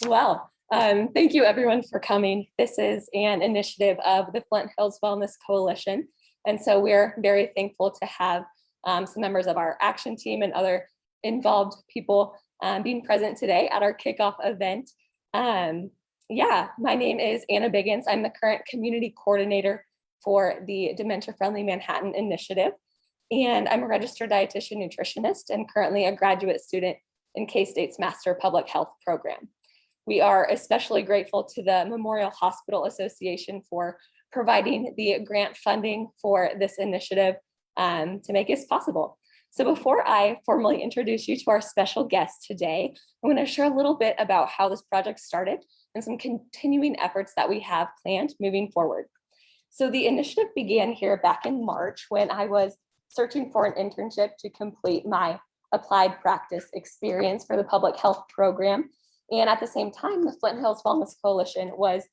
Well, thank you everyone for coming. This is an initiative of the Flint Hills Wellness Coalition. And so we're very thankful to have some members of our action team and other involved people being present today at our kickoff event. Yeah, my name is Anna Biggins. I'm the current community coordinator for the Dementia Friendly Manhattan initiative. And I'm a registered dietitian nutritionist and currently a graduate student in K-State's Master Public Health program. We are especially grateful to the Memorial Hospital Association for providing the grant funding for this initiative to make this possible. So before I formally introduce you to our special guest today, I'm going to share a little bit about how this project started and some continuing efforts that we have planned moving forward. So the initiative began here back in March when I was searching for an internship to complete my applied practice experience for the public health program. And at the same time, the Flint Hills Wellness Coalition was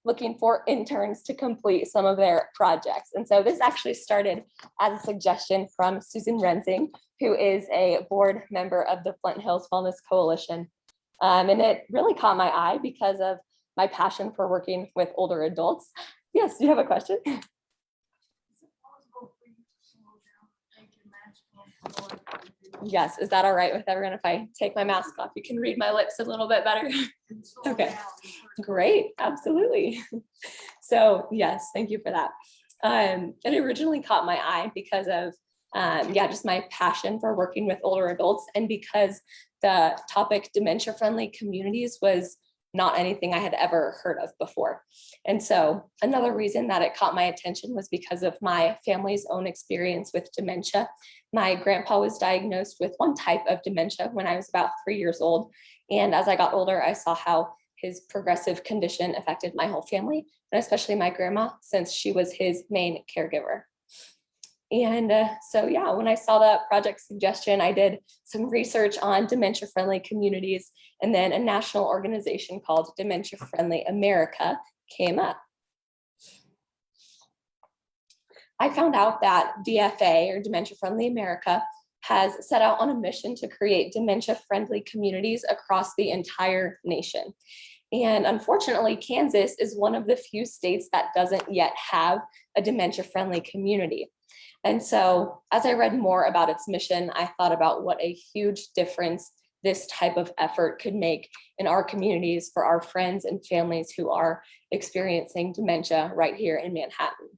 looking for interns to complete some of their projects. And so this actually started as a suggestion from Susan McFadden, who is a board member of the Flint Hills Wellness Coalition. And it really caught my eye because of my passion for working with older adults. Yes, do you have a question? Yes, is that all right with everyone if I take my mask off? You can read my lips a little bit better. Okay, great, absolutely. So yes, thank you for that. It originally caught my eye because of just my passion for working with older adults, and because the topic dementia-friendly communities was not anything I had ever heard of before. And so another reason that it caught my attention was because of my family's own experience with dementia. My grandpa was diagnosed with one type of dementia when I was about 3 years old. And as I got older, I saw how his progressive condition affected my whole family, and especially my grandma, since she was his main caregiver. And when I saw that project suggestion, I did some research on dementia-friendly communities, and then a national organization called Dementia Friendly America came up. I found out that DFA, or Dementia Friendly America, has set out on a mission to create dementia-friendly communities across the entire nation. And unfortunately, Kansas is one of the few states that doesn't yet have a dementia-friendly community. And so as I read more about its mission, I thought about what a huge difference this type of effort could make in our communities for our friends and families who are experiencing dementia right here in Manhattan.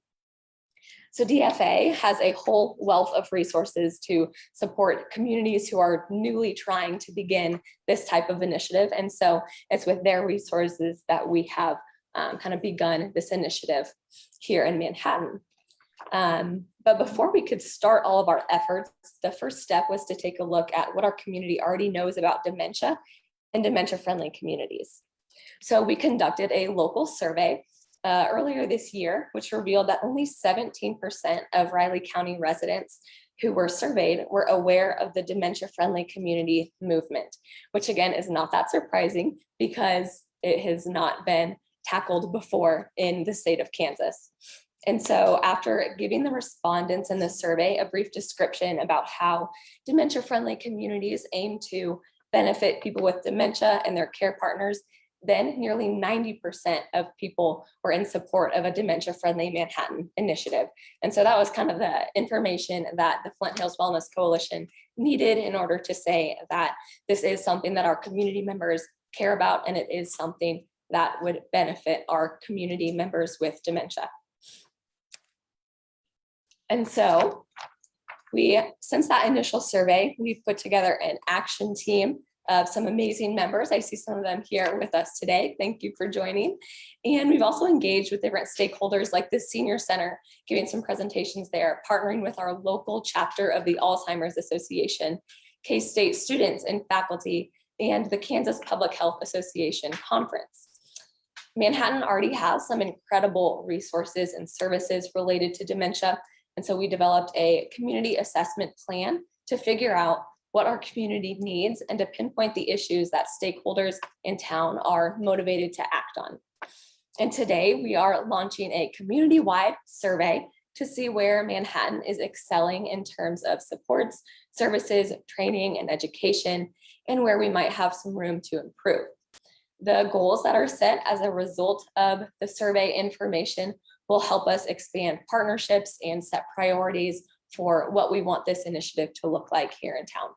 So DFA has a whole wealth of resources to support communities who are newly trying to begin this type of initiative. And so it's with their resources that we have kind of begun this initiative here in Manhattan. But before we could start all of our efforts, the first step was to take a look at what our community already knows about dementia and dementia-friendly communities. So we conducted a local survey earlier this year, which revealed that only 17% of Riley County residents who were surveyed were aware of the dementia-friendly community movement, which again is not that surprising because it has not been tackled before in the state of Kansas. And so after giving the respondents in the survey a brief description about how dementia-friendly communities aim to benefit people with dementia and their care partners, then nearly 90% of people were in support of a dementia-friendly Manhattan initiative. And so that was kind of the information that the Flint Hills Wellness Coalition needed in order to say that this is something that our community members care about, and it is something that would benefit our community members with dementia. And so since that initial survey, we've put together an action team of some amazing members. I see some of them here with us today. Thank you for joining. And we've also engaged with different stakeholders like the Senior Center, giving some presentations there, partnering with our local chapter of the Alzheimer's Association, K-State students and faculty, and the Kansas Public Health Association conference. Manhattan already has some incredible resources and services related to dementia. And so we developed a community assessment plan to figure out what our community needs and to pinpoint the issues that stakeholders in town are motivated to act on. And today we are launching a community-wide survey to see where Manhattan is excelling in terms of supports, services, training, and education, and where we might have some room to improve. The goals that are set as a result of the survey information will help us expand partnerships and set priorities for what we want this initiative to look like here in town.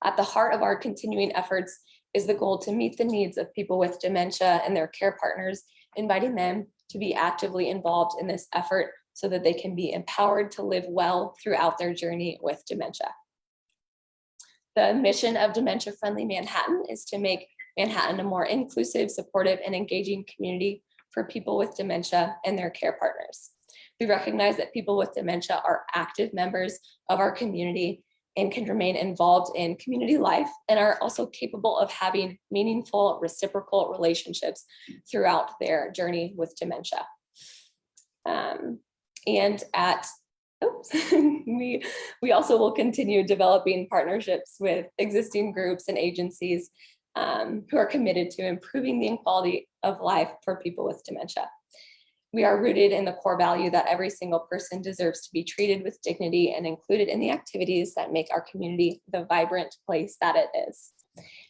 At the heart of our continuing efforts is the goal to meet the needs of people with dementia and their care partners, inviting them to be actively involved in this effort so that they can be empowered to live well throughout their journey with dementia. The mission of Dementia Friendly Manhattan is to make Manhattan a more inclusive, supportive, and engaging community for people with dementia and their care partners. We recognize that people with dementia are active members of our community and can remain involved in community life and are also capable of having meaningful reciprocal relationships throughout their journey with dementia. And at we also will continue developing partnerships with existing groups and agencies who are committed to improving the quality of life for people with dementia. We are rooted in the core value that every single person deserves to be treated with dignity and included in the activities that make our community the vibrant place that it is.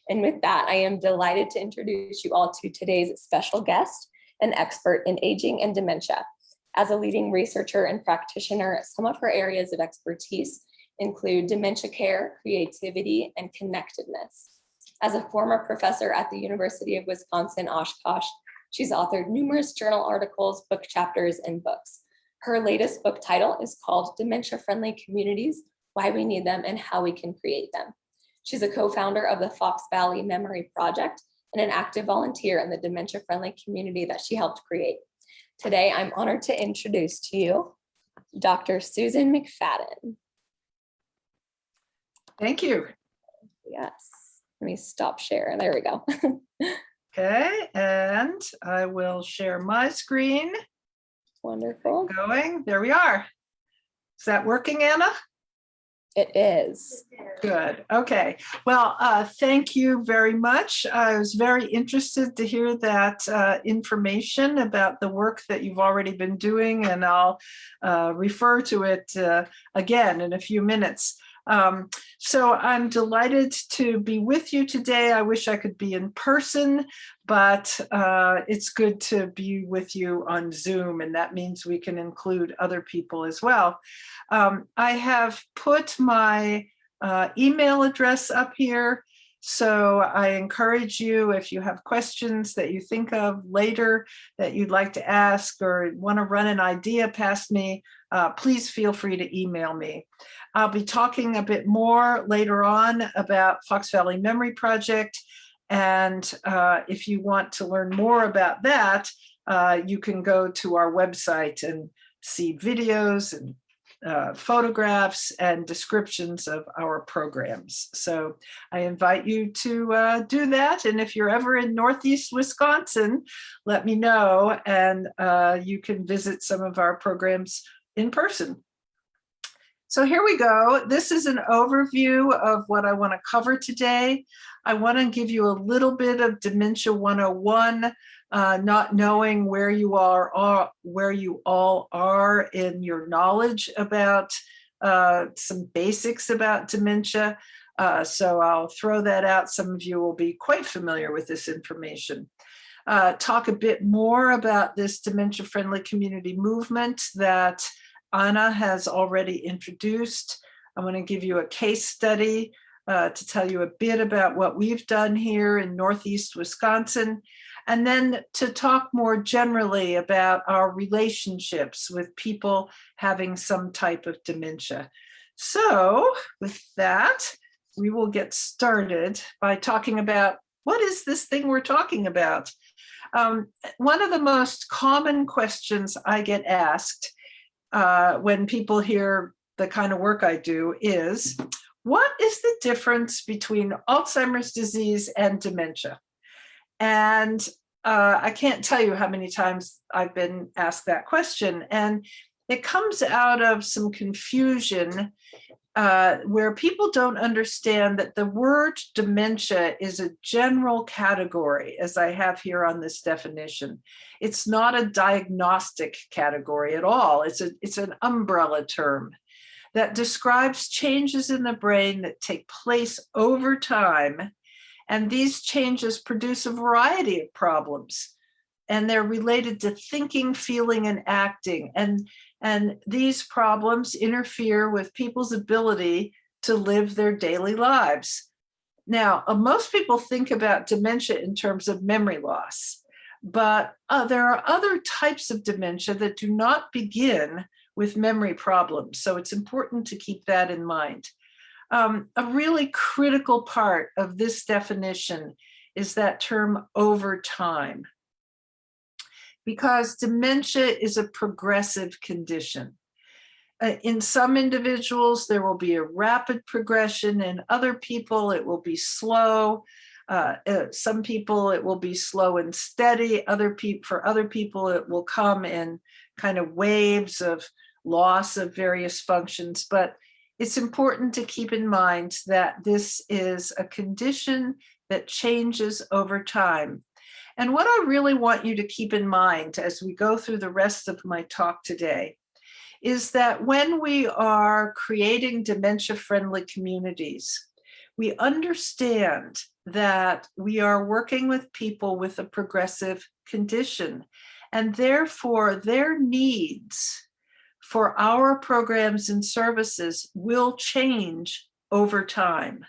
And with that, I am delighted to introduce you all to today's special guest, an expert in aging and dementia. As a leading researcher and practitioner, some of her areas of expertise include dementia care, creativity, and connectedness. As a former professor at the University of Wisconsin-Oshkosh, she's authored numerous journal articles, book chapters, and books. Her latest book title is called Dementia Friendly Communities, Why We Need Them and How We Can Create Them. She's a co-founder of the Fox Valley Memory Project and an active volunteer in the dementia friendly community that she helped create. Today, I'm honored to introduce to you Dr. Susan McFadden. Thank you. Yes, let me stop sharing. There we go. Okay, and I will share my screen. Wonderful. Going, there we are. Is that working, Anna? It is. Good. Okay. Well, thank you very much. I was very interested to hear that information about the work that you've already been doing, and I'll refer to it again in a few minutes. So I'm delighted to be with you today. I wish I could be in person, but it's good to be with you on Zoom, and that means we can include other people as well. I have put my email address up here, so I encourage you, if you have questions that you think of later that you'd like to ask or want to run an idea past me, please feel free to email me. I'll be talking a bit more later on about Fox Valley Memory Project, and if you want to learn more about that, you can go to our website and see videos and photographs and descriptions of our programs. So I invite you to do that. And if you're ever in Northeast Wisconsin, let me know, and you can visit some of our programs in person. So here we go. This is an overview of what I want to cover today. I want to give you a little bit of Dementia 101, not knowing where you all are in your knowledge about some basics about dementia. So I'll throw that out. Some of you will be quite familiar with this information. Talk a bit more about this dementia-friendly community movement that Anna has already introduced. I'm going to give you a case study to tell you a bit about what we've done here in Northeast Wisconsin, and then to talk more generally about our relationships with people having some type of dementia. So with that, we will get started by talking about what is this thing we're talking about. One of the most common questions I get asked when people hear the kind of work I do is, what is the difference between Alzheimer's disease and dementia? And I can't tell you how many times I've been asked that question. And it comes out of some confusion where people don't understand that the word dementia is a general category, as I have here on this definition. It's not a diagnostic category at all. It's an umbrella term that describes changes in the brain that take place over time And these changes produce a variety of problems, and they're related to thinking, feeling, and acting. And these problems interfere with people's ability to live their daily lives. Now, most people think about dementia in terms of memory loss, but there are other types of dementia that do not begin with memory problems. So it's important to keep that in mind. A really critical part of this definition is that term over time, because dementia is a progressive condition. In some individuals, there will be a rapid progression. In other people, it will be slow. Some people, it will be slow and steady. For other people, it will come in kind of waves of loss of various functions. But it's important to keep in mind that this is a condition that changes over time. And what I really want you to keep in mind as we go through the rest of my talk today is that when we are creating dementia-friendly communities, we understand that we are working with people with a progressive condition, and therefore their needs for our programs and services will change over time.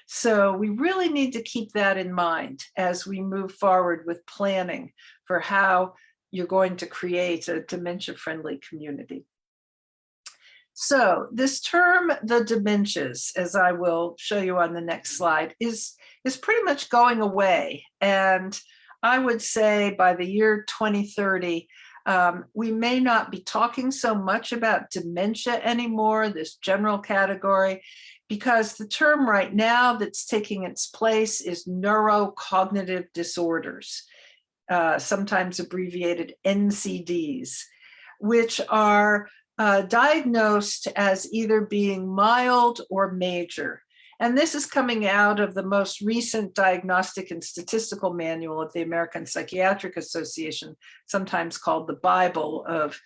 So we really need to keep that in mind as we move forward with planning for how you're going to create a dementia-friendly community. So this term, the dementias, as I will show you on the next slide, is pretty much going away. And I would say by the year 2030, we may not be talking so much about dementia anymore, this general category, because the term right now that's taking its place is neurocognitive disorders, sometimes abbreviated NCDs, which are diagnosed as either being mild or major. And this is coming out of the most recent Diagnostic and Statistical Manual of the American Psychiatric Association, sometimes called the Bible of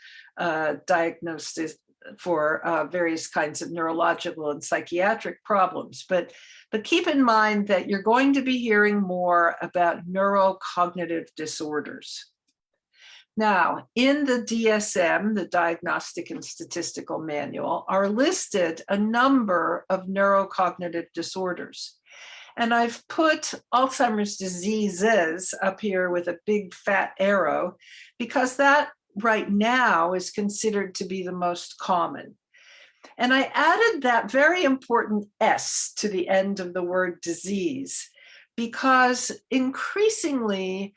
diagnosis for various kinds of neurological and psychiatric problems. But keep in mind that you're going to be hearing more about neurocognitive disorders. Now, in the DSM, the Diagnostic and Statistical Manual, are listed a number of neurocognitive disorders. And I've put Alzheimer's diseases up here with a big fat arrow, because that right now is considered to be the most common. And I added that very important S to the end of the word disease, because increasingly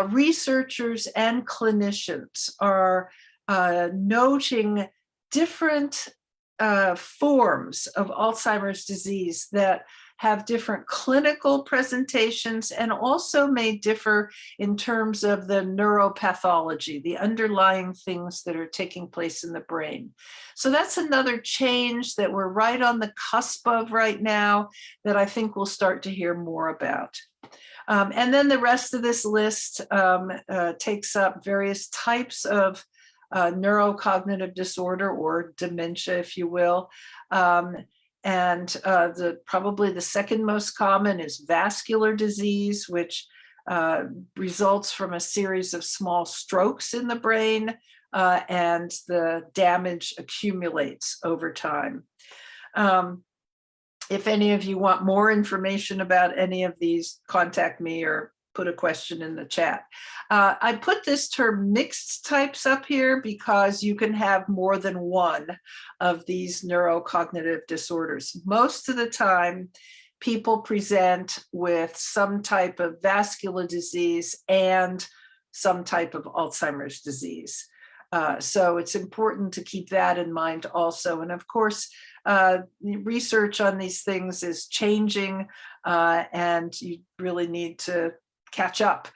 researchers and clinicians are noting different forms of Alzheimer's disease that have different clinical presentations and also may differ in terms of the neuropathology, the underlying things that are taking place in the brain. So that's another change that we're right on the cusp of right now that I think we'll start to hear more about. And then the rest of this list takes up various types of neurocognitive disorder, or dementia, if you will. And probably the second most common is vascular disease, which results from a series of small strokes in the brain, and the damage accumulates over time. If any of you want more information about any of these, contact me or put a question in the chat. I put this term mixed types up here because you can have more than one of these neurocognitive disorders. Most of the time, people present with some type of vascular disease and some type of Alzheimer's disease. So it's important to keep that in mind also. And of course, research on these things is changing, and you really need to catch up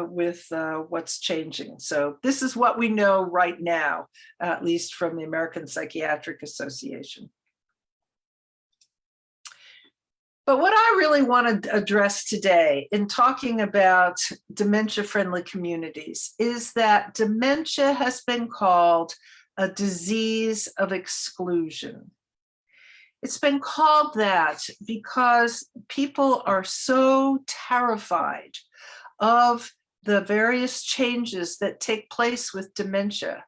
with what's changing. So this is what we know right now, at least from the American Psychiatric Association. But what I really want to address today in talking about dementia-friendly communities is that dementia has been called a disease of exclusion. It's been called that because people are so terrified of the various changes that take place with dementia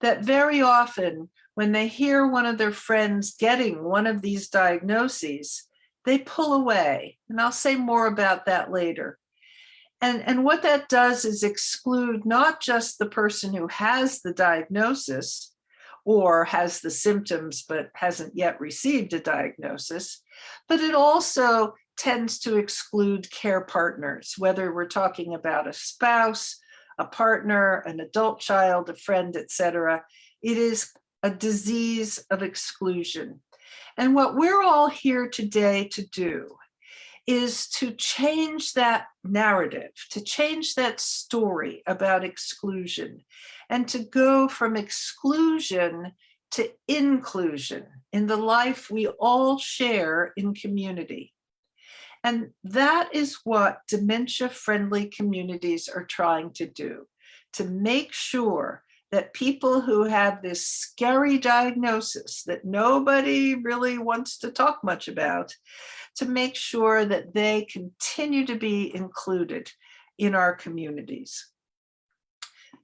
that very often when they hear one of their friends getting one of these diagnoses, they pull away. And I'll say more about that later. And what that does is exclude not just the person who has the diagnosis or has the symptoms but hasn't yet received a diagnosis, but it also tends to exclude care partners, whether we're talking about a spouse, a partner, an adult child, a friend, etc. It is a disease of exclusion. And what we're all here today to do is to change that narrative, to change that story about exclusion, and to go from exclusion to inclusion in the life we all share in community. And that is what dementia-friendly communities are trying to do, to make sure that people who have this scary diagnosis that nobody really wants to talk much about, to make sure that they continue to be included in our communities.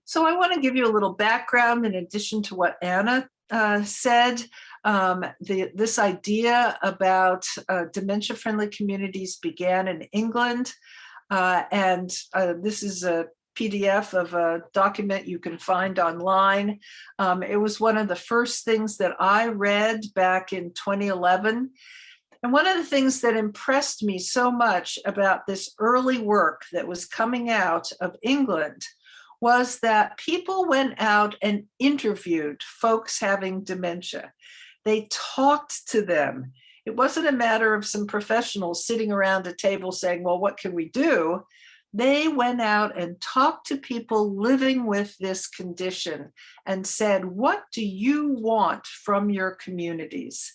So I want to give you a little background in addition to what Anna said. This idea about dementia-friendly communities began in England, and this is a PDF of a document you can find online. It was one of the first things that I read back in 2011. And one of the things that impressed me so much about this early work that was coming out of England was that people went out and interviewed folks having dementia. They talked to them. It wasn't a matter of some professionals sitting around a table saying, well, what can we do? They went out and talked to people living with this condition and said, what do you want from your communities?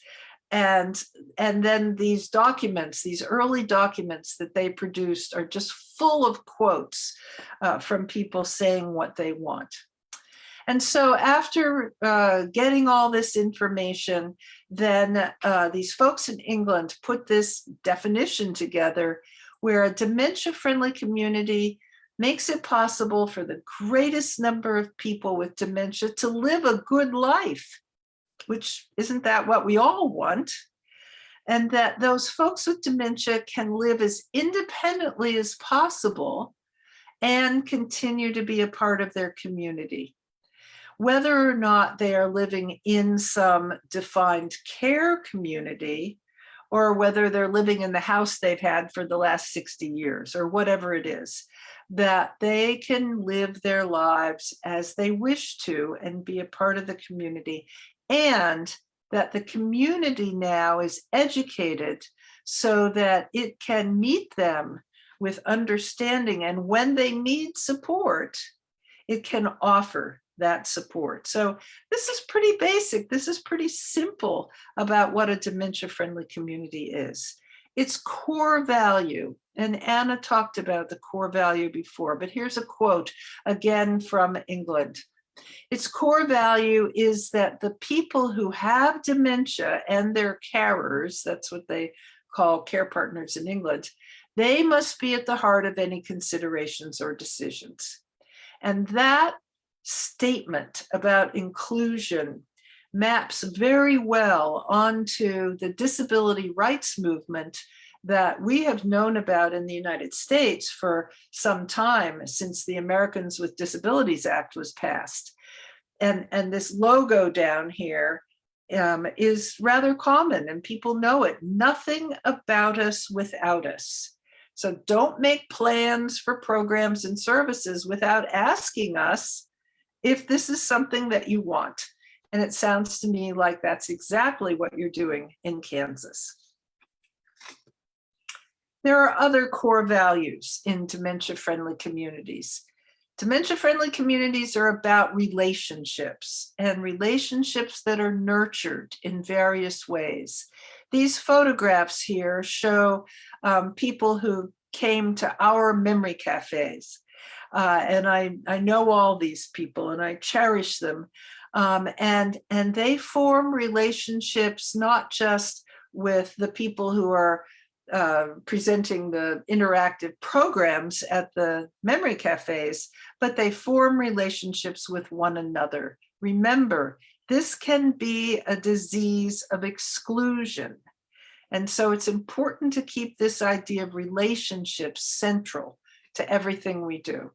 And then these documents, these early documents that they produced are just full of quotes from people saying what they want. And so after getting all this information, then these folks in England put this definition together where a dementia-friendly community makes it possible for the greatest number of people with dementia to live a good life, which isn't that what we all want? And that those folks with dementia can live as independently as possible and continue to be a part of their community. Whether or not they are living in some defined care community, or whether they're living in the house they've had for the last 60 years, or whatever it is, that they can live their lives as they wish to and be a part of the community, and that the community now is educated so that it can meet them with understanding, and when they need support, it can offer that support. So this is pretty basic. This is pretty simple about what a dementia-friendly community is. Its core value, and Anna talked about the core value before, but here's a quote again from England. Its core value is that the people who have dementia and their carers, that's what they call care partners in England, they must be at the heart of any considerations or decisions. And that statement about inclusion maps very well onto the disability rights movement that we have known about in the United States for some time, since the Americans with Disabilities Act was passed. And this logo down here is rather common and people know it. Nothing about us without us. So don't make plans for programs and services without asking us if this is something that you want. And it sounds to me like that's exactly what you're doing in Kansas. There are other core values in dementia-friendly communities. Dementia-friendly communities are about relationships, and relationships that are nurtured in various ways. These photographs here show people who came to our memory cafes. And I know all these people and I cherish them. And they form relationships not just with the people who are presenting the interactive programs at the memory cafes, but they form relationships with one another. Remember, this can be a disease of exclusion. And so it's important to keep this idea of relationships central to everything we do.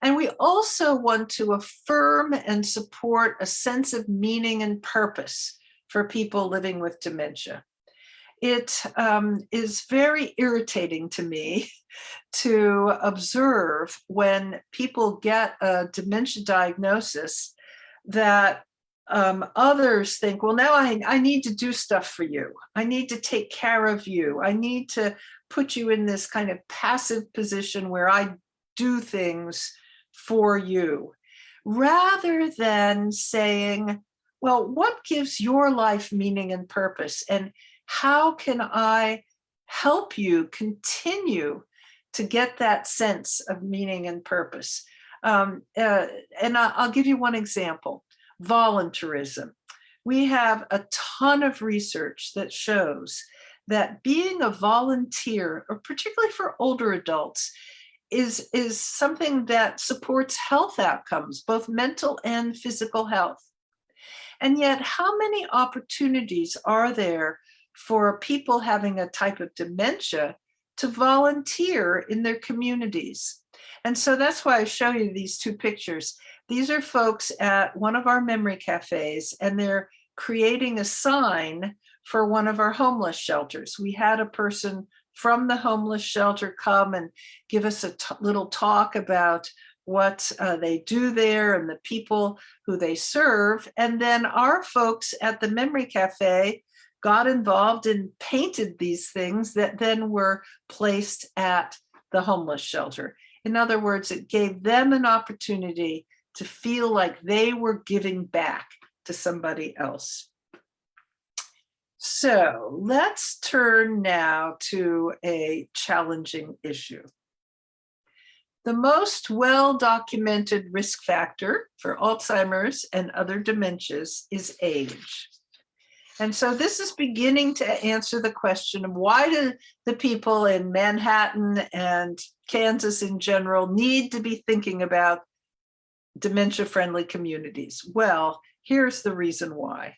And we also want to affirm and support a sense of meaning and purpose for people living with dementia. It is very irritating to me to observe when people get a dementia diagnosis that others think, well, now I need to do stuff for you. I need to take care of you. I need to put you in this kind of passive position where I do things for you, rather than saying, well, what gives your life meaning and purpose? And how can I help you continue to get that sense of meaning and purpose? And I'll give you one example. Volunteerism. We have a ton of research that shows that being a volunteer, or particularly for older adults, is something that supports health outcomes, both mental and physical health. And yet, how many opportunities are there for people having a type of dementia to volunteer in their communities? And so that's why I show you these two pictures. These are folks at one of our memory cafes, and they're creating a sign for one of our homeless shelters. We had a person from the homeless shelter come and give us a little talk about what they do there and the people who they serve. And then our folks at the memory cafe got involved and painted these things that then were placed at the homeless shelter. In other words, it gave them an opportunity to feel like they were giving back to somebody else. So let's turn now to a challenging issue. The most well-documented risk factor for Alzheimer's and other dementias is age. And so this is beginning to answer the question of why do the people in Manhattan and Kansas in general need to be thinking about dementia-friendly communities? Well, here's the reason why.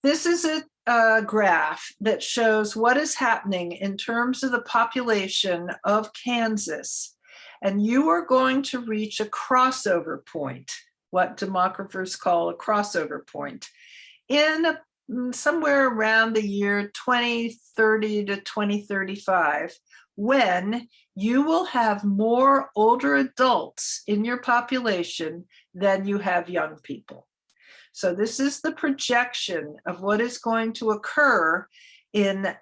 This is a graph that shows what is happening in terms of the population of Kansas. And you are going to reach a crossover point, what demographers call a crossover point, in somewhere around the year 2030 to 2035, when you will have more older adults in your population than you have young people. So this is the projection of what is going to occur in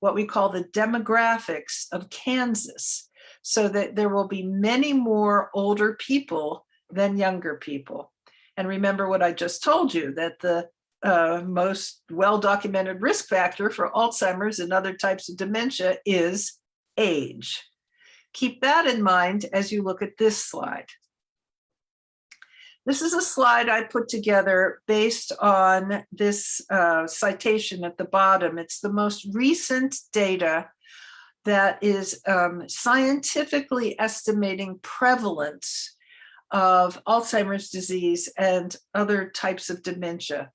what we call the demographics of Kansas, so that there will be many more older people than younger people. And remember what I just told you, that the most well-documented risk factor for Alzheimer's and other types of dementia is age. Keep that in mind as you look at this slide. This is a slide I put together based on this citation at the bottom. It's the most recent data that is scientifically estimating prevalence of Alzheimer's disease and other types of dementia.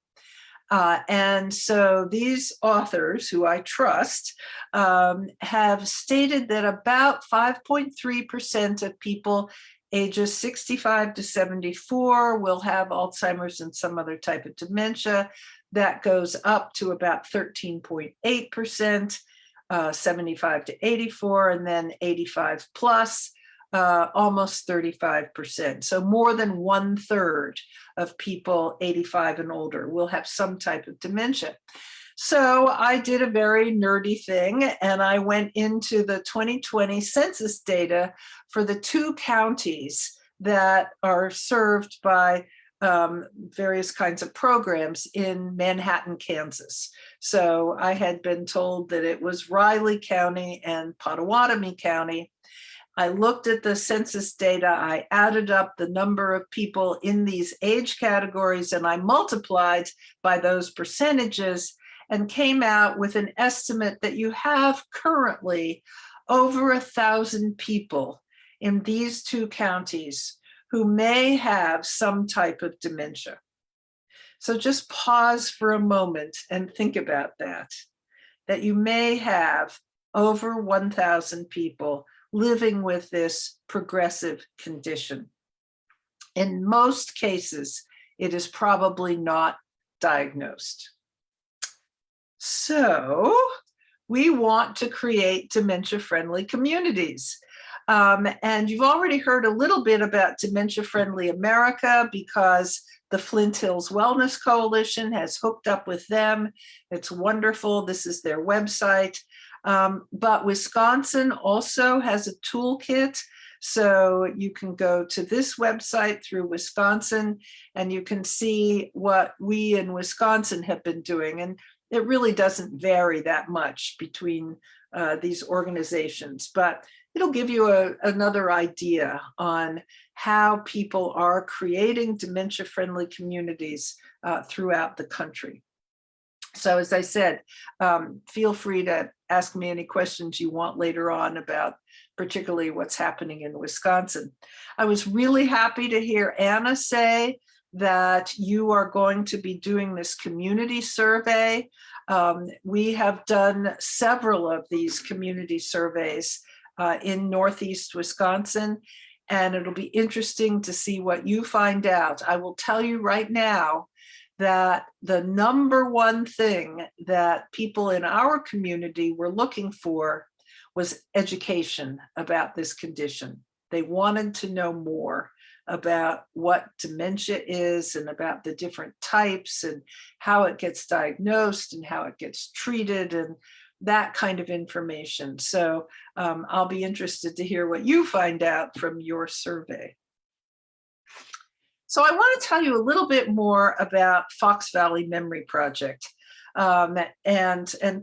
And so these authors, who I trust, have stated that about 5.3% of people ages 65 to 74 will have Alzheimer's and some other type of dementia. That goes up to about 13.8%, 75 to 84, and then 85 plus, almost 35%. So more than 1/3 of people 85 and older will have some type of dementia. So I did a very nerdy thing, and I went into the 2020 census data for the 2 counties that are served by various kinds of programs in Manhattan, Kansas. So I had been told that it was Riley County and Pottawatomie County. I looked at the census data, I added up the number of people in these age categories, and I multiplied by those percentages and came out with an estimate that you have currently over 1,000 people in these two counties who may have some type of dementia. So just pause for a moment and think about that you may have over 1,000 people living with this progressive condition. In most cases, it is probably not diagnosed. So we want to create dementia-friendly communities. And you've already heard a little bit about Dementia Friendly America because the Flint Hills Wellness Coalition has hooked up with them. It's wonderful. This is their website. But Wisconsin also has a toolkit. So you can go to this website through Wisconsin and you can see what we in Wisconsin have been doing. And it really doesn't vary that much between these organizations, but it'll give you another idea on how people are creating dementia-friendly communities throughout the country. So as I said, feel free to ask me any questions you want later on about particularly what's happening in Wisconsin. I was really happy to hear Anna say that you are going to be doing this community survey. We have done several of these community surveys in Northeast Wisconsin, and it'll be interesting to see what you find out. I will tell you right now that the number one thing that people in our community were looking for was education about this condition. They wanted to know more about what dementia is and about the different types and how it gets diagnosed and how it gets treated and that kind of information. So I'll be interested to hear what you find out from your survey. So I want to tell you a little bit more about Fox Valley Memory Project. And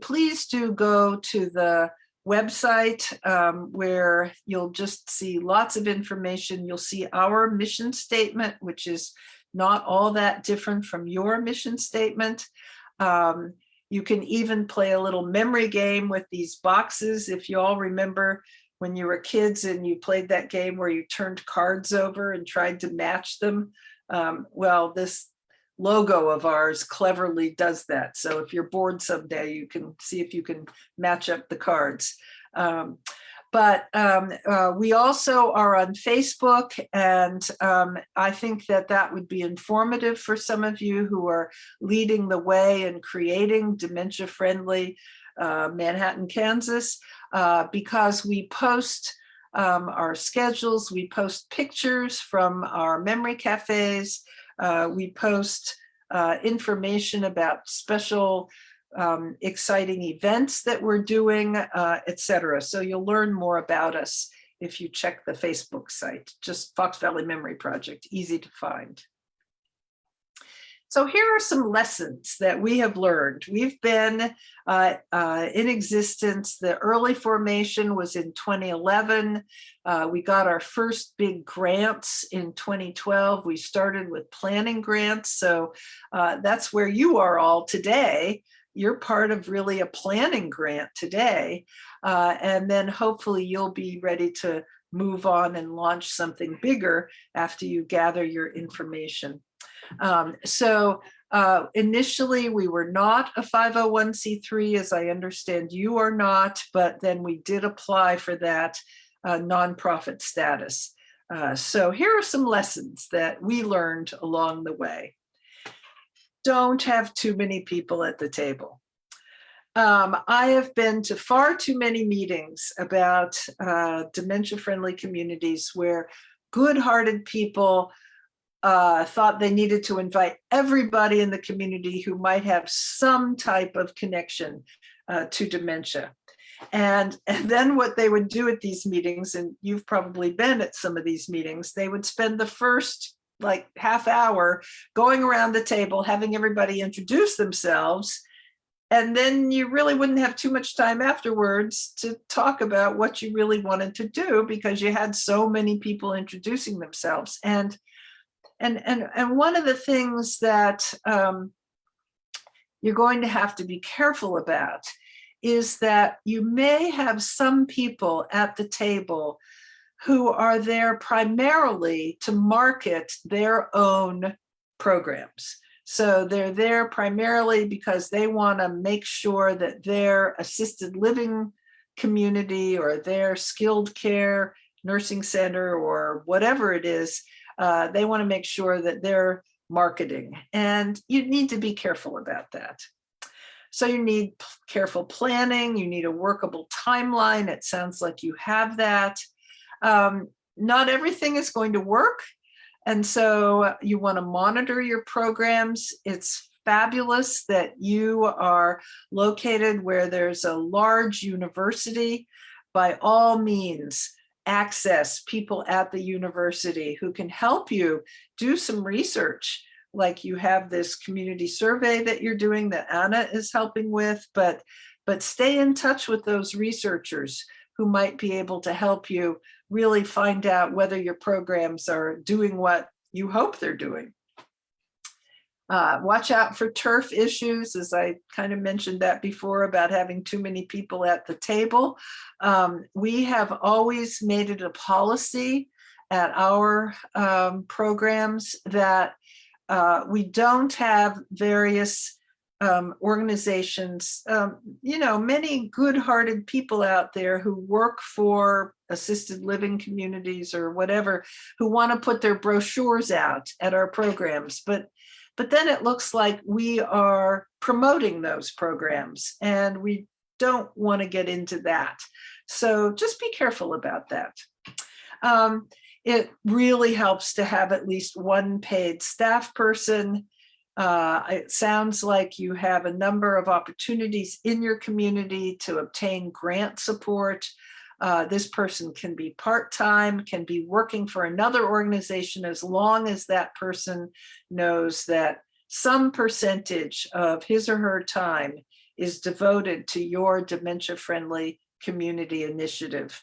please do go to the website where you'll just see lots of information. You'll see our mission statement, which is not all that different from your mission statement. You can even play a little memory game with these boxes. If you all remember when you were kids and you played that game where you turned cards over and tried to match them. Well, this logo of ours cleverly does that. So if you're bored someday, you can see if you can match up the cards. We also are on Facebook, and I think that would be informative for some of you who are leading the way in creating dementia-friendly Manhattan, Kansas, because we post our schedules, we post pictures from our memory cafes, we post information about special exciting events that we're doing, etc. So you'll learn more about us if you check the Facebook site, just Fox Valley Memory Project, easy to find. So here are some lessons that we have learned. We've been in existence. The early formation was in 2011. We got our first big grants in 2012. We started with planning grants. So that's where you are all today. You're part of really a planning grant today. And then hopefully you'll be ready to move on and launch something bigger after you gather your information. Initially we were not a 501c3, as I understand you are not, but then we did apply for that nonprofit status. So here are some lessons that we learned along the way. Don't have too many people at the table. I have been to far too many meetings about dementia-friendly communities where good-hearted people thought they needed to invite everybody in the community who might have some type of connection to dementia. And then what they would do at these meetings, and you've probably been at some of these meetings, they would spend the first like half hour going around the table, having everybody introduce themselves, And then you really wouldn't have too much time afterwards to talk about what you really wanted to do because you had so many people introducing themselves. And one of the things that you're going to have to be careful about is that you may have some people at the table who are there primarily to market their own programs. So they're there primarily because they want to make sure that their assisted living community or their skilled care nursing center or whatever it is, they want to make sure that they're marketing. And you need to be careful about that. So you need careful planning, you need a workable timeline. It sounds like you have that. Not everything is going to work. And so you want to monitor your programs. It's fabulous that you are located where there's a large university. By all means, access people at the university who can help you do some research. Like you have this community survey that you're doing that Anna is helping with, but stay in touch with those researchers who might be able to help you really find out whether your programs are doing what you hope they're doing. Watch out for turf issues, as I kind of mentioned that before about having too many people at the table. We have always made it a policy at our programs that we don't have various organizations, many good-hearted people out there who work for assisted living communities or whatever, who want to put their brochures out at our programs. But then it looks like we are promoting those programs, and we don't want to get into that. So just be careful about that. It really helps to have at least one paid staff person. It sounds like you have a number of opportunities in your community to obtain grant support. This person can be part-time, can be working for another organization, as long as that person knows that some percentage of his or her time is devoted to your dementia-friendly community initiative.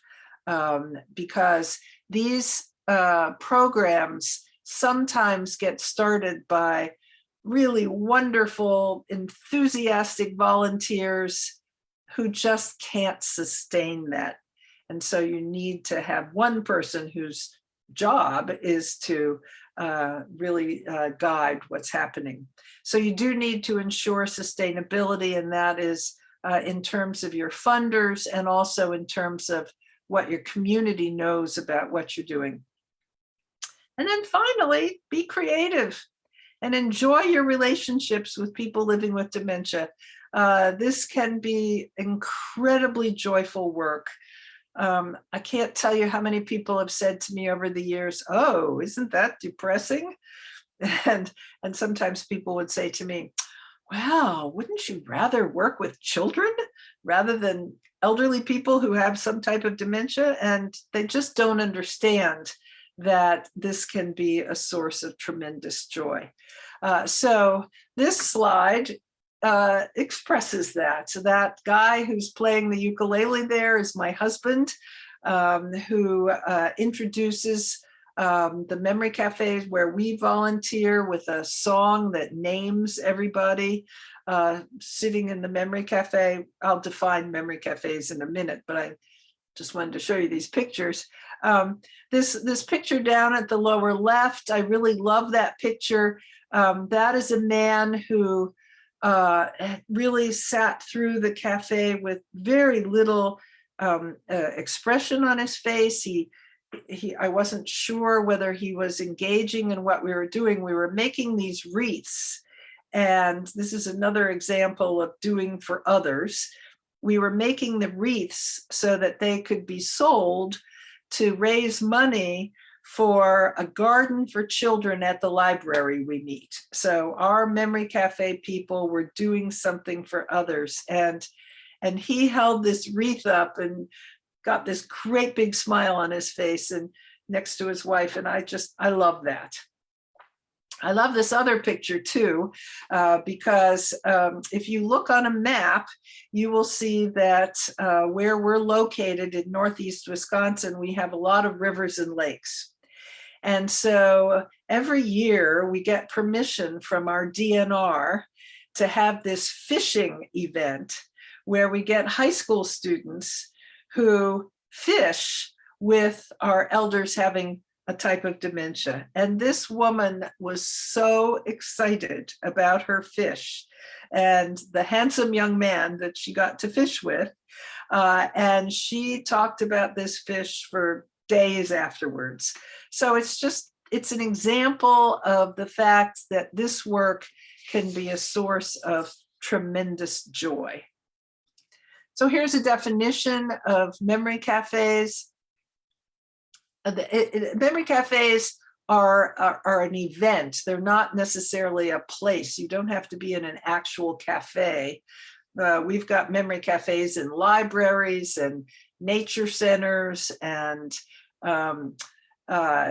Because these programs sometimes get started by really wonderful, enthusiastic volunteers who just can't sustain that. And so you need to have one person whose job is to really guide what's happening. So you do need to ensure sustainability, and that is in terms of your funders and also in terms of what your community knows about what you're doing. And then finally, be creative and enjoy your relationships with people living with dementia. This can be incredibly joyful work. I can't tell you how many people have said to me over the years, "Oh, isn't that depressing?" And sometimes people would say to me, "Well, wouldn't you rather work with children rather than elderly people who have some type of dementia?" And they just don't understand that this can be a source of tremendous joy. So this slide expresses that. So that guy who's playing the ukulele there is my husband, who introduces the memory cafes where we volunteer with a song that names everybody sitting in the memory cafe. I'll define memory cafes in a minute, but I just wanted to show you these pictures. This picture down at the lower left, I really love that picture. That is a man who really sat through the cafe with very little expression on his face. I wasn't sure whether he was engaging in what we were doing. We were making these wreaths, and this is another example of doing for others. We were making the wreaths so that they could be sold to raise money for a garden for children at the library we meet. So our memory cafe people were doing something for others, and he held this wreath up and got this great big smile on his face and next to his wife, and I love that. I love this other picture too, because if you look on a map, you will see that where we're located in Northeast Wisconsin, we have a lot of rivers and lakes. And so every year we get permission from our DNR to have this fishing event where we get high school students who fish with our elders having a type of dementia. And this woman was so excited about her fish and the handsome young man that she got to fish with. And she talked about this fish for days afterwards. So it's an example of the fact that this work can be a source of tremendous joy. So here's a definition of memory cafes. Memory cafes are an event. They're not necessarily a place. You don't have to be in an actual cafe. We've got memory cafes in libraries and nature centers and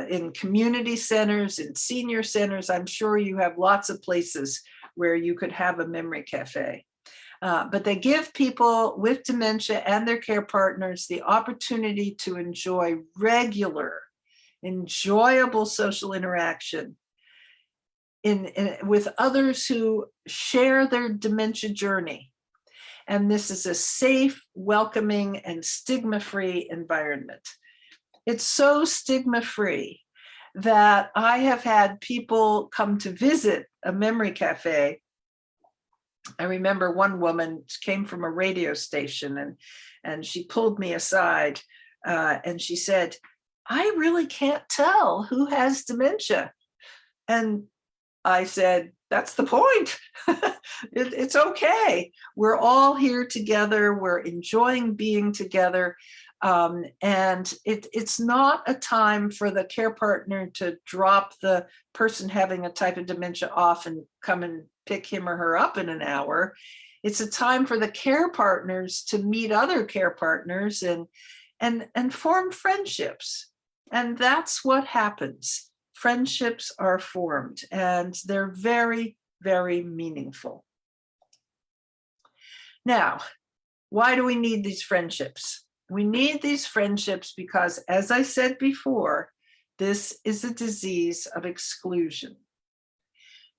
in community centers and senior centers. I'm sure you have lots of places where you could have a memory cafe. But they give people with dementia and their care partners the opportunity to enjoy regular, enjoyable social interaction with others who share their dementia journey. And this is a safe, welcoming, and stigma-free environment. It's so stigma-free that I have had people come to visit a memory cafe. I remember one woman came from a radio station and she pulled me aside and she said, "I really can't tell who has dementia." And I said, "That's the point. It's okay. We're all here together. We're enjoying being together. And it's not a time for the care partner to drop the person having a type of dementia off and come and pick him or her up in an hour. It's a time for the care partners to meet other care partners and form friendships. And that's what happens. Friendships are formed and they're very, very meaningful. Now, why do we need these friendships? We need these friendships because, as I said before, this is a disease of exclusion.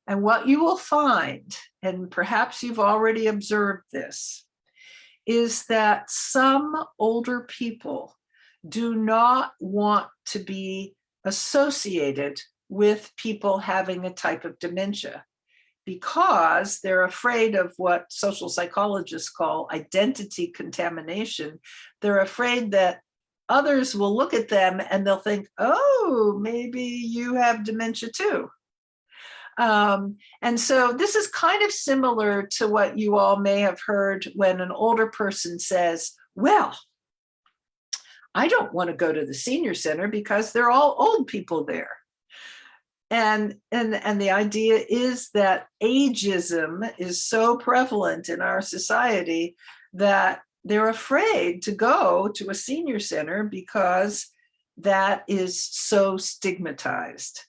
And what you will find, and perhaps you've already observed this, is that some older people do not want to be associated with people having a type of dementia because they're afraid of what social psychologists call identity contamination. They're afraid that others will look at them and they'll think, "Oh, maybe you have dementia too." And so this is kind of similar to what you all may have heard when an older person says, "Well, I don't want to go to the senior center because they're all old people there." And the idea is that ageism is so prevalent in our society that they're afraid to go to a senior center because that is so stigmatized.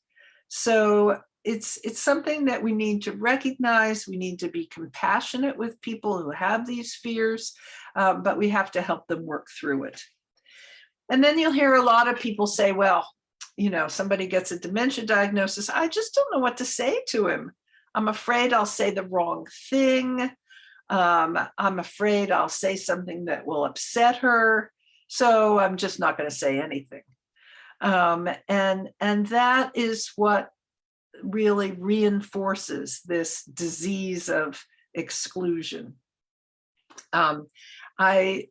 So it's something that we need to recognize. We need to be compassionate with people who have these fears, but we have to help them work through it. And then you'll hear a lot of people say, "Well, somebody gets a dementia diagnosis. I just don't know what to say to him. I'm afraid I'll say the wrong thing. I'm afraid I'll say something that will upset her. So I'm just not going to say anything." And that is what really reinforces this disease of exclusion. I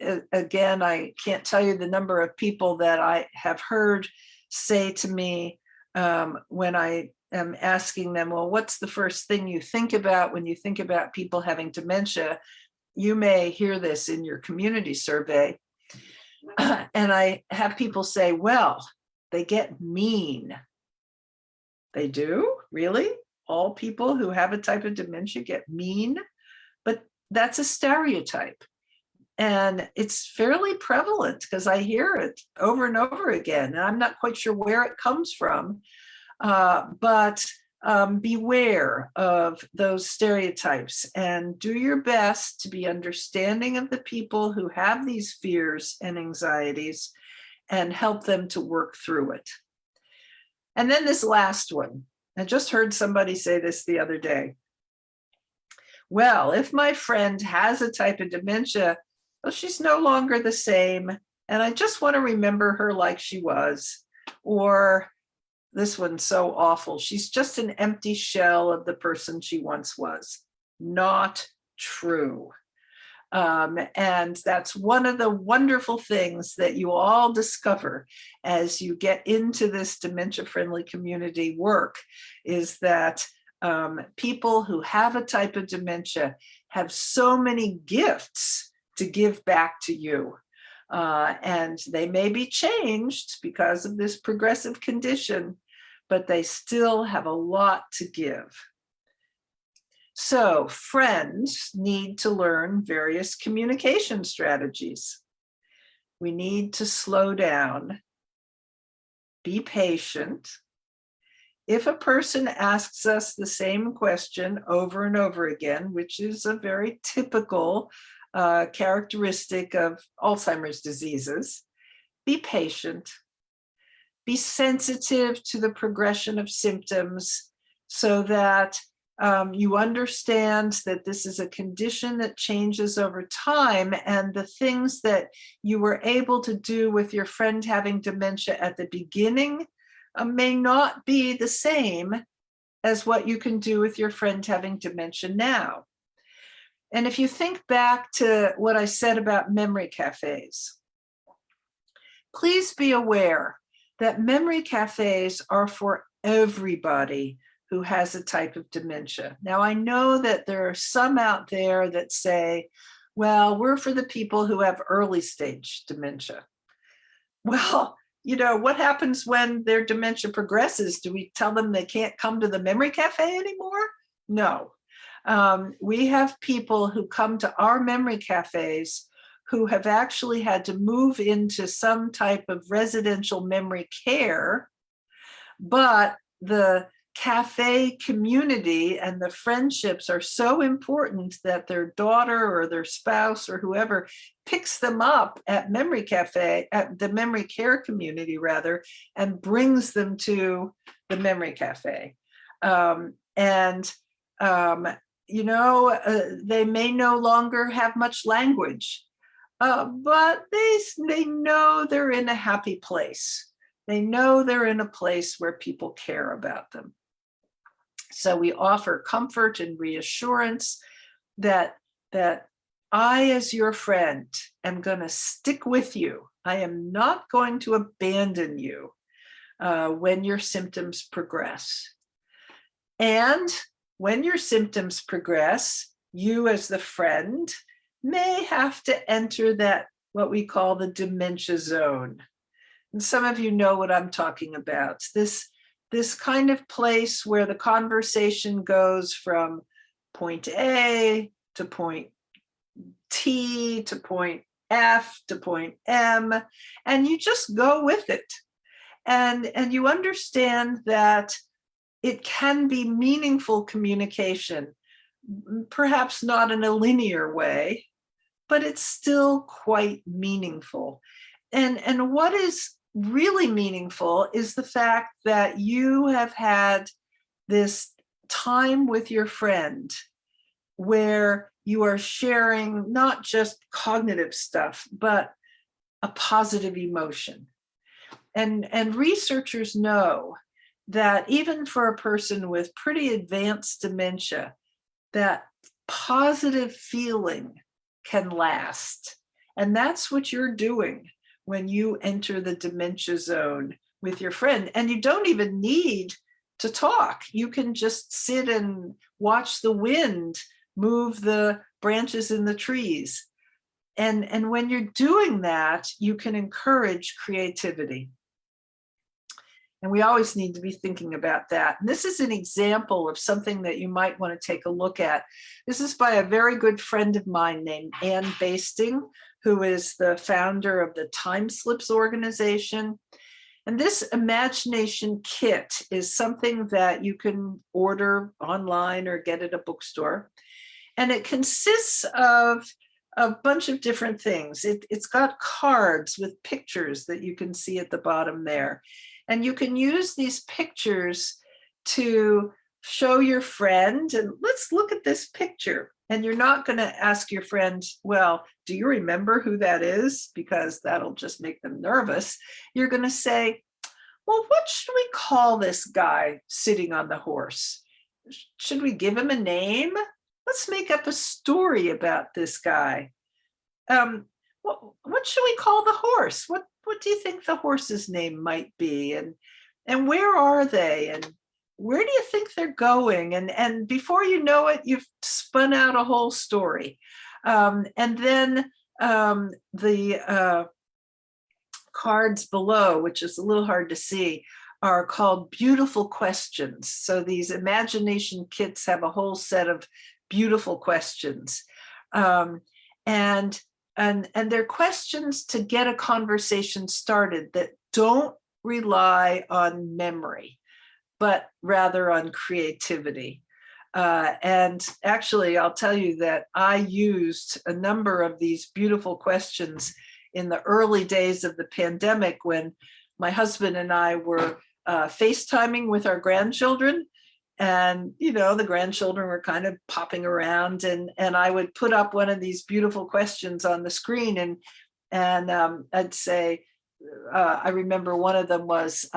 can't tell you the number of people that I have heard say to me when I am asking them, "Well, what's the first thing you think about when you think about people having dementia?" You may hear this in your community survey. And I have people say, "Well, they get mean." They do? Really? All people who have a type of dementia get mean? But that's a stereotype. And it's fairly prevalent because I hear it over and over again. And I'm not quite sure where it comes from. But beware of those stereotypes and do your best to be understanding of the people who have these fears and anxieties and help them to work through it. And then this last one, I just heard somebody say this the other day. Well, if my friend has a type of dementia, well, she's no longer the same, and I just want to remember her like she was. Or this one's so awful, she's just an empty shell of the person she once was. Not true. And that's one of the wonderful things that you all discover as you get into this dementia-friendly community work, is that people who have a type of dementia have so many gifts to give back to you. And they may be changed because of this progressive condition, but they still have a lot to give. So friends need to learn various communication strategies. We need to slow down, be patient. If a person asks us the same question over and over again, which is a very typical characteristic of Alzheimer's diseases, be patient, be sensitive to the progression of symptoms so that you understand that this is a condition that changes over time, and the things that you were able to do with your friend having dementia at the beginning may not be the same as what you can do with your friend having dementia now. And if you think back to what I said about memory cafes, please be aware that memory cafes are for everybody who has a type of dementia. Now, I know that there are some out there that say, well, we're for the people who have early stage dementia. Well, you know, what happens when their dementia progresses? Do we tell them they can't come to the memory cafe anymore? No. We have people who come to our memory cafes who have actually had to move into some type of residential memory care, but the cafe community and the friendships are so important that their daughter or their spouse or whoever picks them up at memory cafe, at the memory care community rather, and brings them to the memory cafe. You know, they may no longer have much language, but they know they're in a happy place. They know they're in a place where people care about them. So we offer comfort and reassurance that I, as your friend, am going to stick with you. I am not going to abandon you when your symptoms progress. And when your symptoms progress, you as the friend may have to enter that, what we call the dementia zone. And some of you know what I'm talking about. This kind of place where the conversation goes from point A to point T to point F to point M, and you just go with it. And you understand that it can be meaningful communication, perhaps not in a linear way, but it's still quite meaningful. And what is really meaningful is the fact that you have had this time with your friend where you are sharing not just cognitive stuff, but a positive emotion. And researchers know that even for a person with pretty advanced dementia, that positive feeling can last. And that's what you're doing when you enter the dementia zone with your friend. And you don't even need to talk. You can just sit and watch the wind move the branches in the trees. And when you're doing that, you can encourage creativity. And we always need to be thinking about that. And this is an example of something that you might want to take a look at. This is by a very good friend of mine named Ann Basting, who is the founder of the Time Slips organization. And this imagination kit is something that you can order online or get at a bookstore. And it consists of a bunch of different things. It's got cards with pictures that you can see at the bottom there. And you can use these pictures to show your friend, and let's look at this picture. And you're not going to ask your friend, well, do you remember who that is? Because that'll just make them nervous. You're going to say, well, what should we call this guy sitting on the horse? Should we give him a name? Let's make up a story about this guy. What should we call the horse? What do you think the horse's name might be? And where are they? And where do you think they're going? And before you know it, you've spun out a whole story. And then the cards below, which is a little hard to see, are called beautiful questions. So these imagination kits have a whole set of beautiful questions. And they're questions to get a conversation started that don't rely on memory, but rather on creativity. And actually, I'll tell you that I used a number of these beautiful questions in the early days of the pandemic when my husband and I were FaceTiming with our grandchildren. And, you know, the grandchildren were kind of popping around, and I would put up one of these beautiful questions on the screen, and I'd say, I remember one of them was,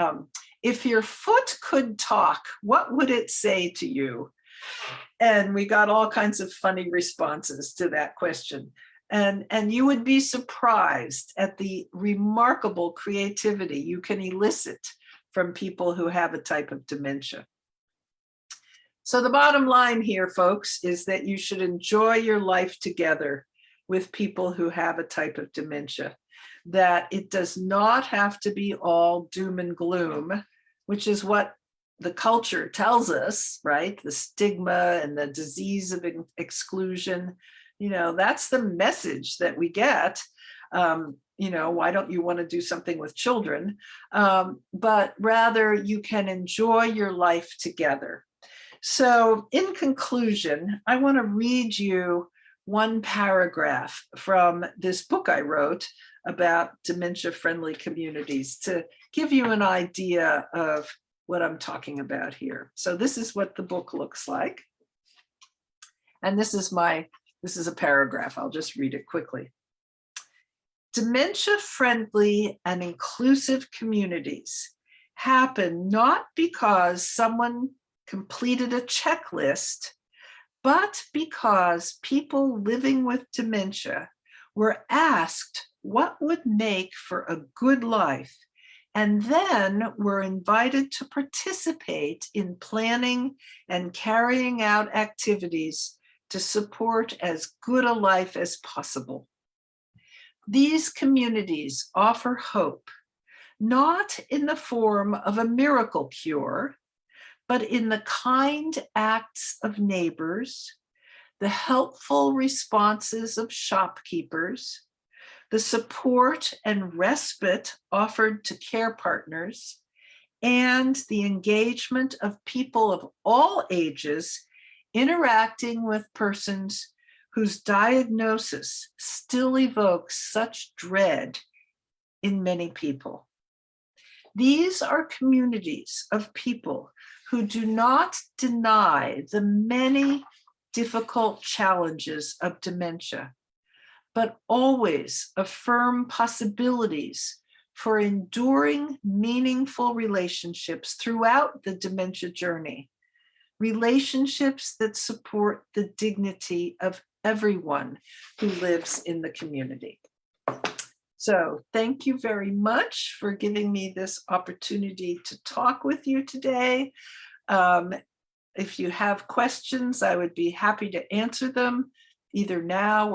if your foot could talk, what would it say to you? And we got all kinds of funny responses to that question. And you would be surprised at the remarkable creativity you can elicit from people who have a type of dementia. So the bottom line here, folks, is that you should enjoy your life together with people who have a type of dementia, that it does not have to be all doom and gloom, which is what the culture tells us, right? The stigma and the disease of exclusion, you know, that's the message that we get. You know, why don't you want to do something with children? But rather you can enjoy your life together. So in conclusion, I want to read you one paragraph from this book I wrote about dementia-friendly communities to give you an idea of what I'm talking about here. So this is what the book looks like. And this is a paragraph. I'll just read it quickly. Dementia-friendly and inclusive communities happen not because someone completed a checklist, but because people living with dementia were asked what would make for a good life, and then were invited to participate in planning and carrying out activities to support as good a life as possible. These communities offer hope, not in the form of a miracle cure, but in the kind acts of neighbors, the helpful responses of shopkeepers, the support and respite offered to care partners, and the engagement of people of all ages interacting with persons whose diagnosis still evokes such dread in many people. These are communities of people who do not deny the many difficult challenges of dementia, but always affirm possibilities for enduring, meaningful relationships throughout the dementia journey, relationships that support the dignity of everyone who lives in the community. So thank you very much for giving me this opportunity to talk with you today. If you have questions, I would be happy to answer them either now